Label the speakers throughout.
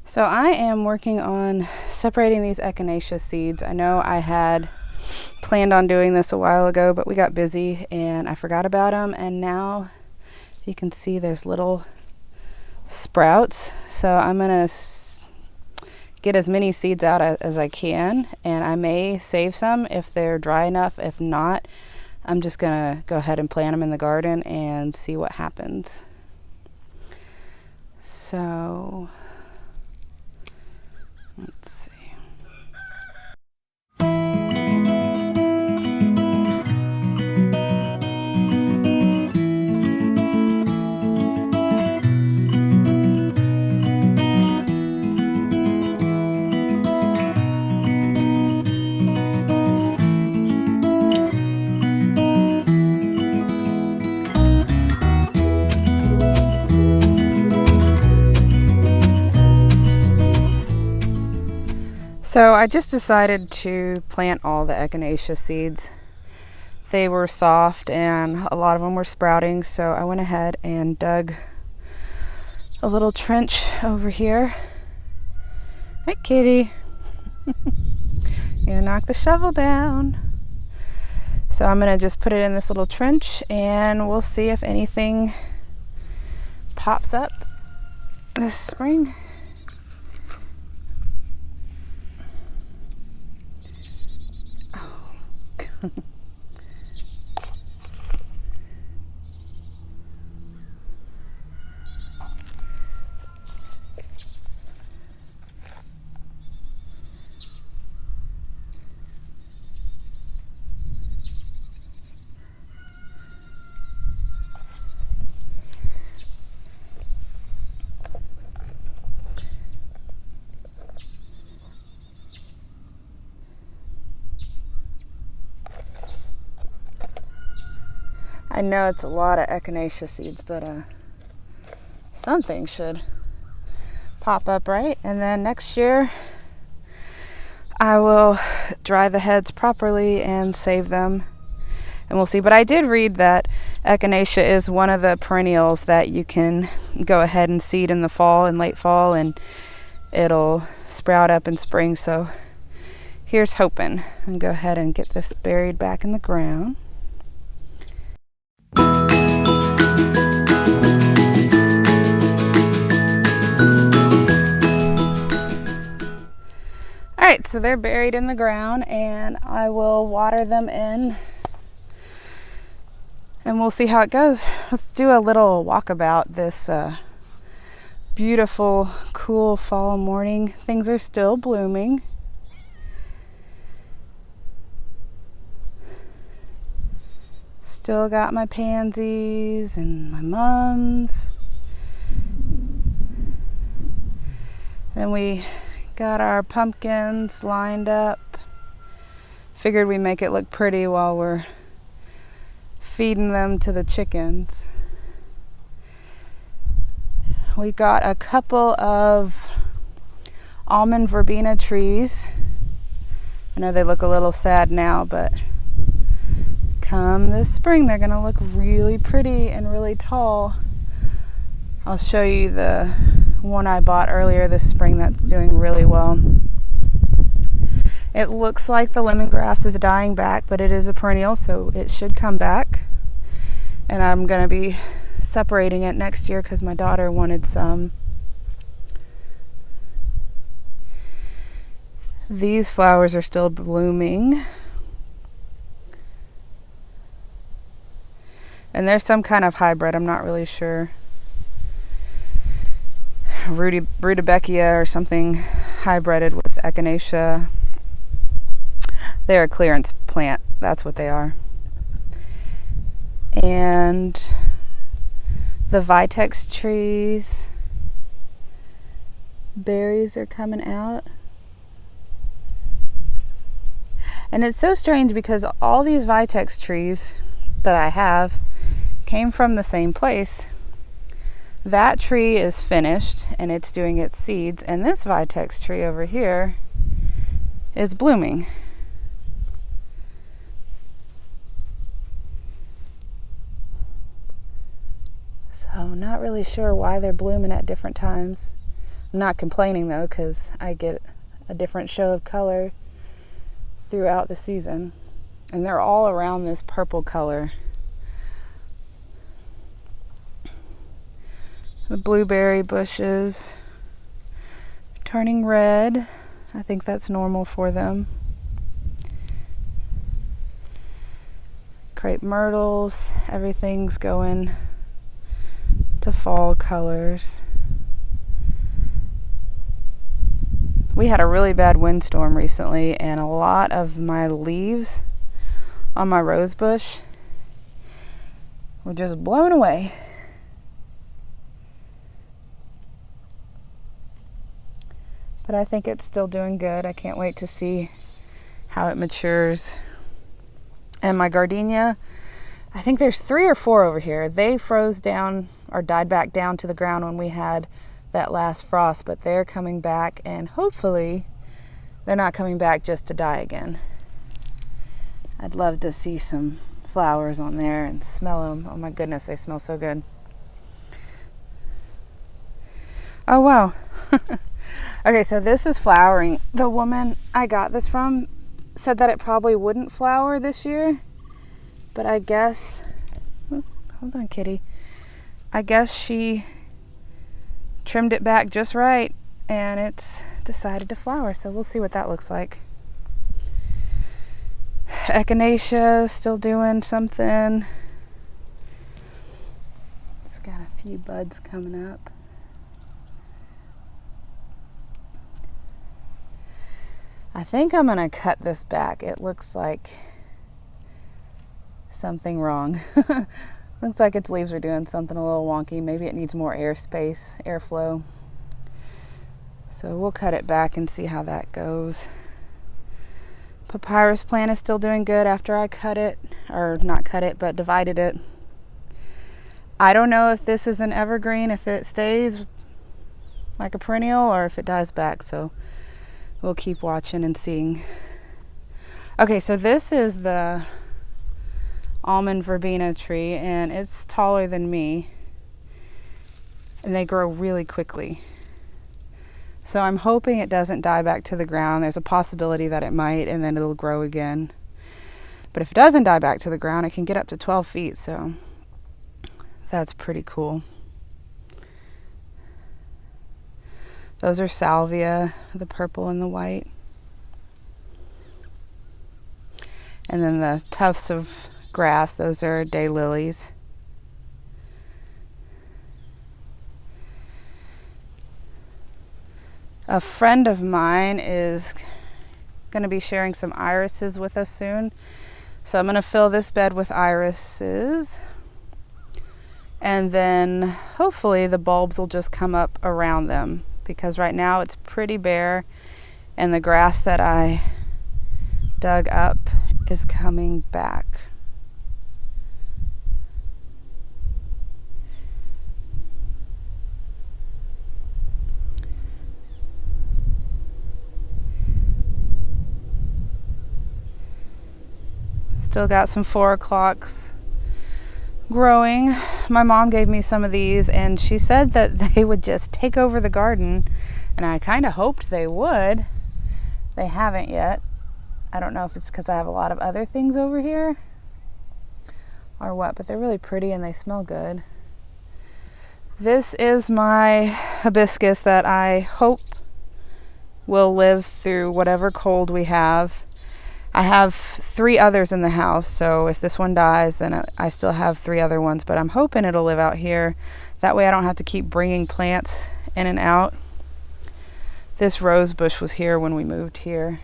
Speaker 1: So I am working on separating these Echinacea seeds. I know I had planned on doing this a while ago, but we got busy and I forgot about them. And now you can see there's little sprouts. So I'm going to get as many seeds out as I can, and I may save some if they're dry enough. If not, I'm just going to go ahead and plant them in the garden and see what happens. So let's see. So I just decided to plant all the Echinacea seeds. They were soft and a lot of them were sprouting, so I went ahead and dug a little trench over here. Hey kitty, you knock the shovel down. So I'm gonna just put it in this little trench and we'll see if anything pops up this spring. I know it's a lot of Echinacea seeds, but something should pop up, right? And then next year I will dry the heads properly and save them, and we'll see. But I did read that Echinacea is one of the perennials that you can go ahead and seed in the fall and late fall, and it'll sprout up in spring. So here's hoping. And go ahead and get this buried back in the ground. Alright, so they're buried in the ground and I will water them in and we'll see how it goes. Let's do a little walkabout this beautiful, cool fall morning. Things are still blooming. Still got my pansies and my mums. Then we got our pumpkins lined up. Figured we make it look pretty while we're feeding them to the chickens. We got a couple of almond verbena trees. I know they look a little sad now, but come this spring they're gonna look really pretty and really tall. I'll show you the one I bought earlier this spring that's doing really well. It looks like the lemongrass is dying back, but it is a perennial, so it should come back. And I'm going to be separating it next year because my daughter wanted some. These flowers are still blooming. And there's some kind of hybrid, I'm not really sure. Rudbeckia or something hybrided with Echinacea. They're a clearance plant, that's what they are. And the vitex trees, berries are coming out. And it's so strange because all these vitex trees that I have came from the same place. That tree is finished and it's doing its seeds, and this vitex tree over here is blooming. So not really sure why they're blooming at different times. I'm not complaining though, because I get a different show of color throughout the season. And they're all around this purple color. The blueberry bushes turning red. I think that's normal for them. Crepe myrtles, everything's going to fall colors. We had a really bad windstorm recently, and a lot of my leaves on my rose bush were just blown away. But I think it's still doing good. I can't wait to see how it matures. And my gardenia, I think there's 3 or 4 over here. They froze down or died back down to the ground when we had that last frost, but they're coming back, and hopefully they're not coming back just to die again. I'd love to see some flowers on there and smell them. Oh my goodness, they smell so good. Oh wow. Okay, so this is flowering. The woman I got this from said that it probably wouldn't flower this year, but I guess, hold on kitty, I guess she trimmed it back just right and it's decided to flower, so we'll see what that looks like. Echinacea still doing something. It's got a few buds coming up. I think I'm gonna cut this back. It looks like something wrong. Looks like its leaves are doing something a little wonky. Maybe it needs more airflow. So we'll cut it back and see how that goes. Papyrus plant is still doing good after I cut it, or not cut it, but divided it. I don't know if this is an evergreen, if it stays like a perennial, or if it dies back, so we'll keep watching and seeing. Okay, so this is the almond verbena tree, and it's taller than me, and they grow really quickly. So I'm hoping it doesn't die back to the ground. There's a possibility that it might, and then it'll grow again. But if it doesn't die back to the ground, it can get up to 12 feet, so that's pretty cool. Those are salvia, the purple and the white. And then the tufts of grass, those are daylilies. A friend of mine is going to be sharing some irises with us soon. So I'm going to fill this bed with irises. And then hopefully the bulbs will just come up around them, because right now it's pretty bare and the grass that I dug up is coming back. Still got some 4 o'clocks growing. My mom gave me some of these, and she said that they would just take over the garden, and I kind of hoped they would. They haven't yet. I don't know if it's because I have a lot of other things over here or what, but they're really pretty and they smell good. This is my hibiscus that I hope will live through whatever cold we have. I have 3 others in the house, so if this one dies, then I still have 3 other ones, but I'm hoping it'll live out here. That way I don't have to keep bringing plants in and out. This rose bush was here when we moved here,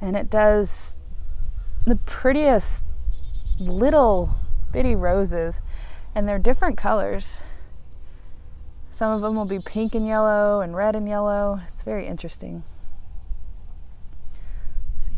Speaker 1: and it does the prettiest little bitty roses, and they're different colors. Some of them will be pink and yellow and red and yellow. It's very interesting.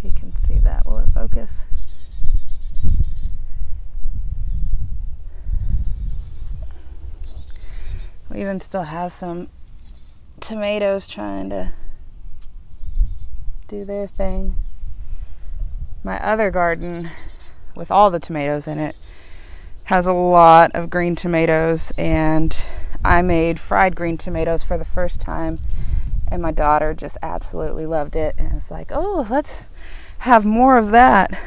Speaker 1: You can see that. Will it focus? We even still have some tomatoes trying to do their thing. My other garden, with all the tomatoes in it, has a lot of green tomatoes, and I made fried green tomatoes for the first time, and my daughter just absolutely loved it, and it's like, oh, let's have more of that.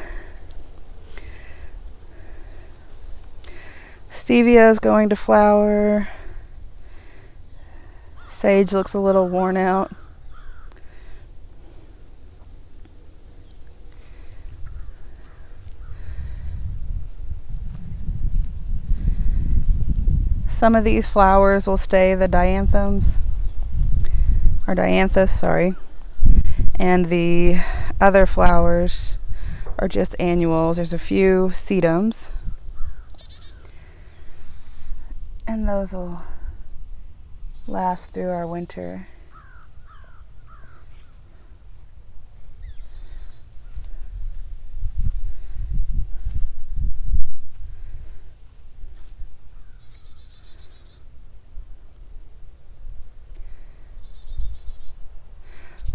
Speaker 1: Stevia is going to flower. Sage looks a little worn out. Some of these flowers will stay, the dianthus, sorry. And the other flowers are just annuals. There's a few sedums. And those will last through our winter.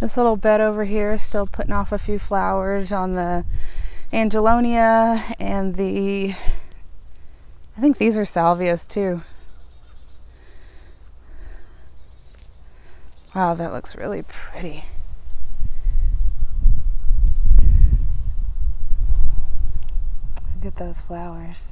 Speaker 1: This little bed over here is still putting off a few flowers on the angelonia and I think these are salvias too. Wow, that looks really pretty. Look at those flowers.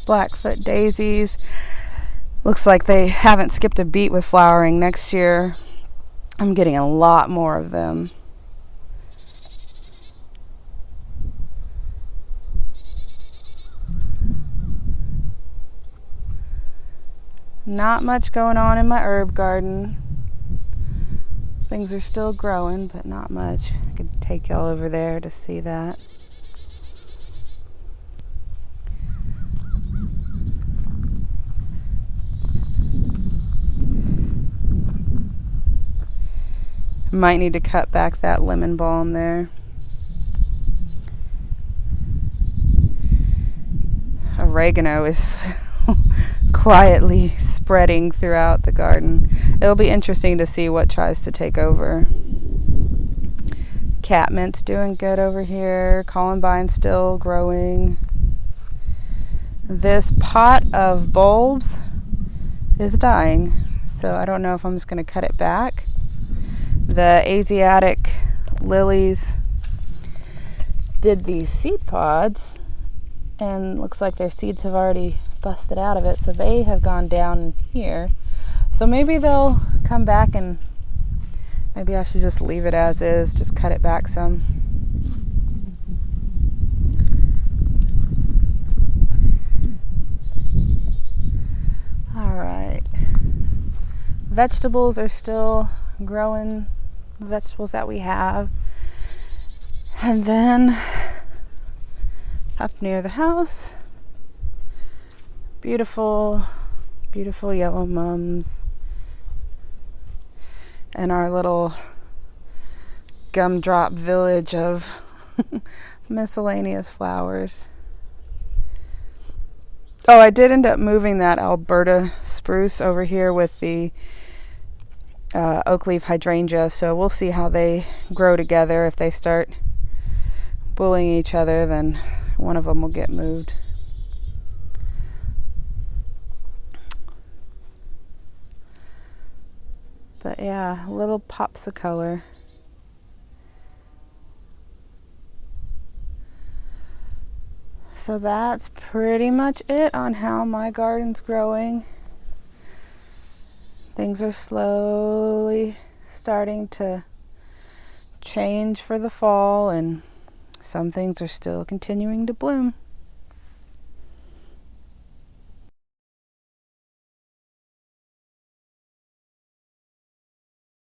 Speaker 1: Blackfoot daisies. Looks like they haven't skipped a beat with flowering. Next year, I'm getting a lot more of them. Not much going on in my herb garden. Things are still growing, but not much. I could take y'all over there to see that. Might need to cut back that lemon balm there. Oregano is quietly spreading throughout the garden. It'll be interesting to see what tries to take over. Catmint's doing good over here. Columbine's still growing. This pot of bulbs is dying, so I don't know if I'm just going to cut it back. The Asiatic lilies did these seed pods, and looks like their seeds have already busted out of it, so they have gone down here. So maybe they'll come back, and maybe I should just leave it as is, just cut it back some. All right. Vegetables are still growing, the vegetables that we have. And then up near the house, beautiful yellow mums, and our little gumdrop village of miscellaneous flowers. Oh, I did end up moving that Alberta spruce over here with the oak leaf hydrangea, so we'll see how they grow together. If they start bullying each other, then one of them will get moved. But yeah, little pops of color. So that's pretty much it on how my garden's growing. Things are slowly starting to change for the fall, and some things are still continuing to bloom.